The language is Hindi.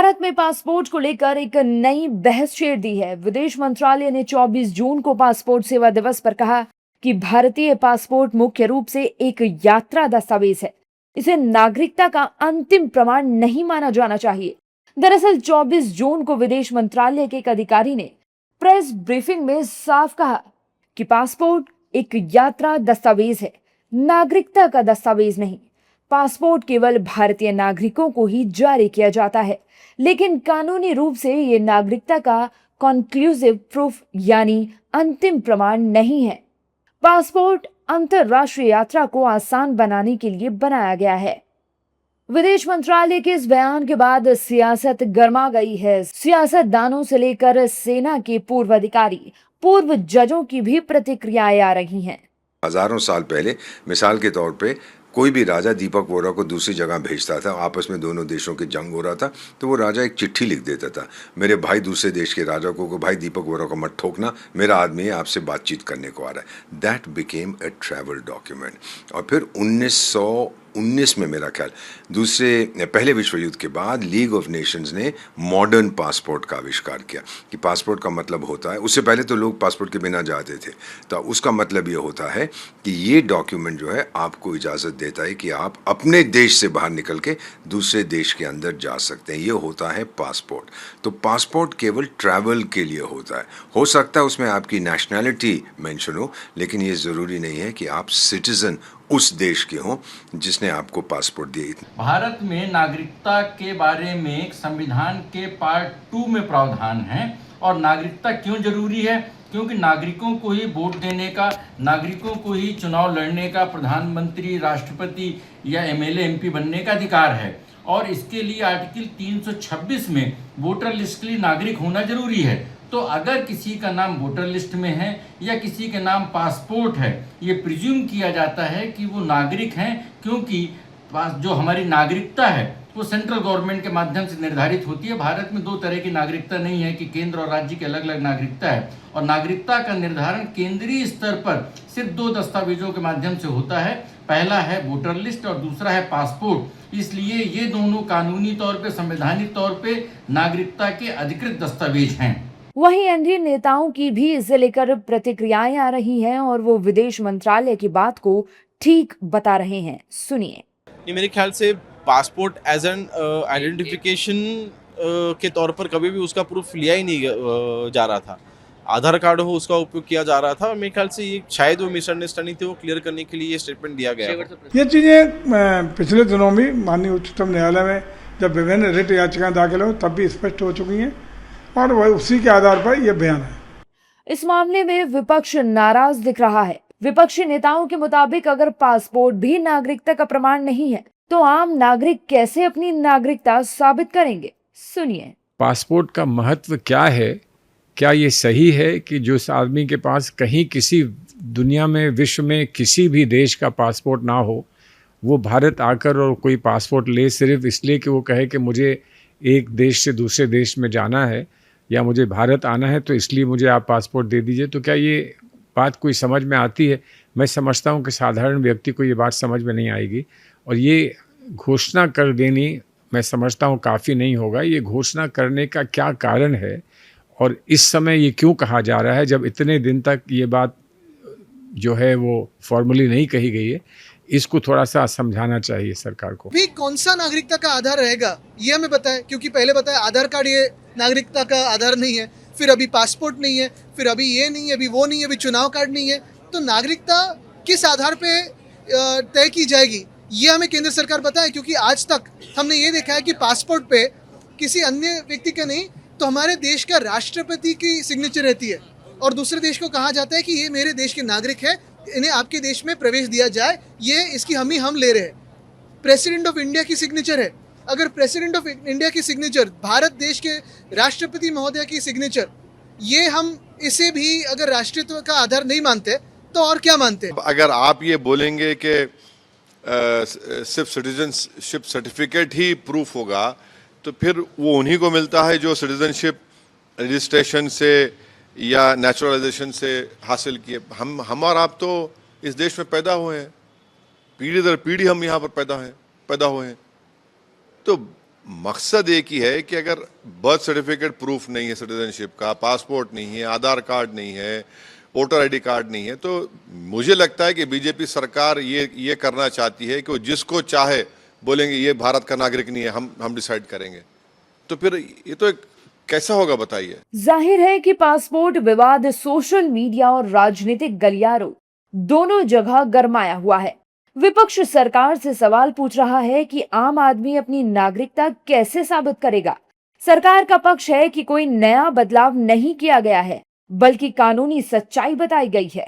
भारत में पासपोर्ट को लेकर एक नई बहस छेड़ दी है। विदेश मंत्रालय ने 24 जून को पासपोर्ट सेवा दिवस पर कहा कि भारतीय पासपोर्ट मुख्य रूप से एक यात्रा दस्तावेज है। इसे नागरिकता का अंतिम प्रमाण नहीं माना जाना चाहिए। दरअसल 24 जून को विदेश मंत्रालय के एक अधिकारी ने प्रेस ब्रीफिंग में साफ कहा कि पासपोर्ट एक यात्रा दस्तावेज है, नागरिकता का दस्तावेज नहीं। पासपोर्ट केवल भारतीय नागरिकों को ही जारी किया जाता है, लेकिन कानूनी रूप से ये नागरिकता का कॉन्क्लूसिव प्रूफ यानी अंतिम प्रमाण नहीं है। पासपोर्ट अंतरराष्ट्रीय यात्रा को आसान बनाने के लिए बनाया गया है। विदेश मंत्रालय के इस बयान के बाद सियासत गर्मा गई है। सियासतदानों से लेकर सेना के पूर्व अधिकारी, पूर्व जजों की भी प्रतिक्रियाएं आ रही हैं। हजारों साल पहले मिसाल के तौर पे कोई भी राजा दीपक वोरा को दूसरी जगह भेजता था, आपस में दोनों देशों की जंग हो रहा था, तो वो राजा एक चिट्ठी लिख देता था, मेरे भाई दूसरे देश के राजा को भाई दीपक वोरा को मत ठोकना, मेरा आदमी आपसे बातचीत करने को आ रहा है। That became a travel document. और फिर 1919 में मेरा ख्याल पहले विश्व युद्ध के बाद लीग ऑफ नेशंस ने मॉडर्न पासपोर्ट का आविष्कार किया कि पासपोर्ट का मतलब होता है, उससे पहले तो लोग पासपोर्ट के बिना जाते थे, तो उसका मतलब ये होता है कि ये डॉक्यूमेंट जो है आपको इजाज़त देता है कि आप अपने देश से बाहर निकल के दूसरे देश के अंदर जा सकते हैं। ये होता है पासपोर्ट। तो पासपोर्ट केवल ट्रैवल के लिए होता है। हो सकता है उसमें आपकी नेशनैलिटी मेंशन हो, लेकिन ये ज़रूरी नहीं है कि आप सिटीज़न उस देश के हों जिसने आपको पासपोर्ट दिए। भारत में नागरिकता के बारे में संविधान के पार्ट 2 में प्रावधान है। और नागरिकता क्यों जरूरी है? क्योंकि नागरिकों को ही वोट देने का, नागरिकों को ही चुनाव लड़ने का, प्रधानमंत्री, राष्ट्रपति या एमएलए एमपी बनने का अधिकार है। और इसके लिए आर्टिकल 326 में वोटर लिस्ट के लिए नागरिक होना जरूरी है। तो अगर किसी का नाम वोटर लिस्ट में है या किसी के नाम पासपोर्ट है, ये प्रिज्यूम किया जाता है कि वो नागरिक हैं, क्योंकि जो हमारी नागरिकता है वो सेंट्रल गवर्नमेंट के माध्यम से निर्धारित होती है। भारत में 2 तरह की नागरिकता नहीं है कि केंद्र और राज्य की अलग अलग नागरिकता है। और नागरिकता का निर्धारण केंद्रीय स्तर पर सिर्फ 2 दस्तावेजों के माध्यम से होता है। पहला है वोटर लिस्ट और दूसरा है पासपोर्ट। इसलिए ये दोनों कानूनी तौर पर, संवैधानिक तौर पर नागरिकता के अधिकृत दस्तावेज हैं। वहीं एनडीए नेताओं की भी इसे लेकर प्रतिक्रियाएं आ रही हैं और वो विदेश मंत्रालय की बात को ठीक बता रहे हैं। सुनिए। मेरे ख्याल से पासपोर्ट एज एन आइडेंटिफिकेशन के तौर पर कभी भी उसका प्रूफ लिया ही नहीं जा रहा था। आधार कार्ड हो उसका उपयोग किया जा रहा था। और मेरे ख्याल से ये शायद वो मिसअंडरस्टैंडिंग थी, वो क्लियर करने के लिए ये स्टेटमेंट दिया गया। ये चीज़ें पिछले दिनों भी माननीय उच्चतम न्यायालय में जब विभिन्न रिट याचिकाएं दाखिल हो तब भी स्पष्ट हो चुकी हैं और वह उसी के आधार पर यह बयान है। इस मामले में विपक्ष नाराज दिख रहा है। विपक्षी नेताओं के मुताबिक अगर पासपोर्ट भी नागरिकता का प्रमाण नहीं है तो आम नागरिक कैसे अपनी नागरिकता साबित करेंगे? सुनिए। पासपोर्ट का महत्व क्या है? क्या ये सही है कि जो इस आदमी के पास कहीं किसी दुनिया में, विश्व में किसी भी देश का पासपोर्ट ना हो, वो भारत आकर और कोई पासपोर्ट ले सिर्फ इसलिए कि वो कहे कि मुझे एक देश से दूसरे देश में जाना है या मुझे भारत आना है तो इसलिए मुझे आप पासपोर्ट दे दीजिए? तो क्या ये बात कोई समझ में आती है? मैं समझता हूँ कि साधारण व्यक्ति को ये बात समझ में नहीं आएगी। और ये घोषणा कर देनी मैं समझता हूँ काफ़ी नहीं होगा। ये घोषणा करने का क्या कारण है और इस समय ये क्यों कहा जा रहा है जब इतने दिन तक ये बात जो है वो फॉर्मली नहीं कही गई है? इसको थोड़ा सा समझाना चाहिए सरकार को। भी कौन सा नागरिकता का आधार रहेगा ये हमें बताएं, क्योंकि पहले बताया आधार कार्ड ये नागरिकता का आधार नहीं है, फिर अभी पासपोर्ट नहीं है, फिर अभी ये नहीं है, अभी वो नहीं है, अभी चुनाव कार्ड नहीं है। तो नागरिकता किस आधार पे तय की जाएगी ये हमें केंद्र सरकार बताए, क्योंकि आज तक हमने ये देखा है कि पासपोर्ट पे किसी अन्य व्यक्ति का नहीं तो हमारे देश का राष्ट्रपति की सिग्नेचर रहती है और दूसरे देश को कहा जाता है कि ये मेरे देश के नागरिक है, इन्हें आपके देश में प्रवेश दिया जाए, ये इसकी हम ले रहे हैं। प्रेसिडेंट ऑफ इंडिया की सिग्नेचर है। अगर प्रेसिडेंट ऑफ इंडिया की सिग्नेचर, भारत देश के राष्ट्रपति महोदय की सिग्नेचर, ये हम इसे भी अगर राष्ट्रीयत्व का आधार नहीं मानते तो और क्या मानते? अगर आप ये बोलेंगे कि सिर्फ सिटीजनशिप सर्टिफिकेट ही प्रूफ होगा तो फिर वो उन्हीं को मिलता है जो सिटीजनशिप रजिस्ट्रेशन से या नेचुरलाइजेशन से हासिल किए। हम और आप तो इस देश में पैदा हुए हैं, पीढ़ी दर पीढ़ी हम यहाँ पर पैदा हुए हैं। तो मकसद एक ही है कि अगर बर्थ सर्टिफिकेट प्रूफ नहीं है सिटीजनशिप का, पासपोर्ट नहीं है, आधार कार्ड नहीं है, वोटर आईडी कार्ड नहीं है, तो मुझे लगता है कि बीजेपी सरकार ये करना चाहती है कि वो जिसको चाहे बोलेंगे ये भारत का नागरिक नहीं है, हम डिसाइड करेंगे। तो फिर ये तो कैसा होगा बताइए। जाहिर है कि पासपोर्ट विवाद सोशल मीडिया और राजनीतिक गलियारों दोनों जगह गरमाया हुआ है। विपक्ष सरकार से सवाल पूछ रहा है कि आम आदमी अपनी नागरिकता कैसे साबित करेगा। सरकार का पक्ष है कि कोई नया बदलाव नहीं किया गया है, बल्कि कानूनी सच्चाई बताई गई है।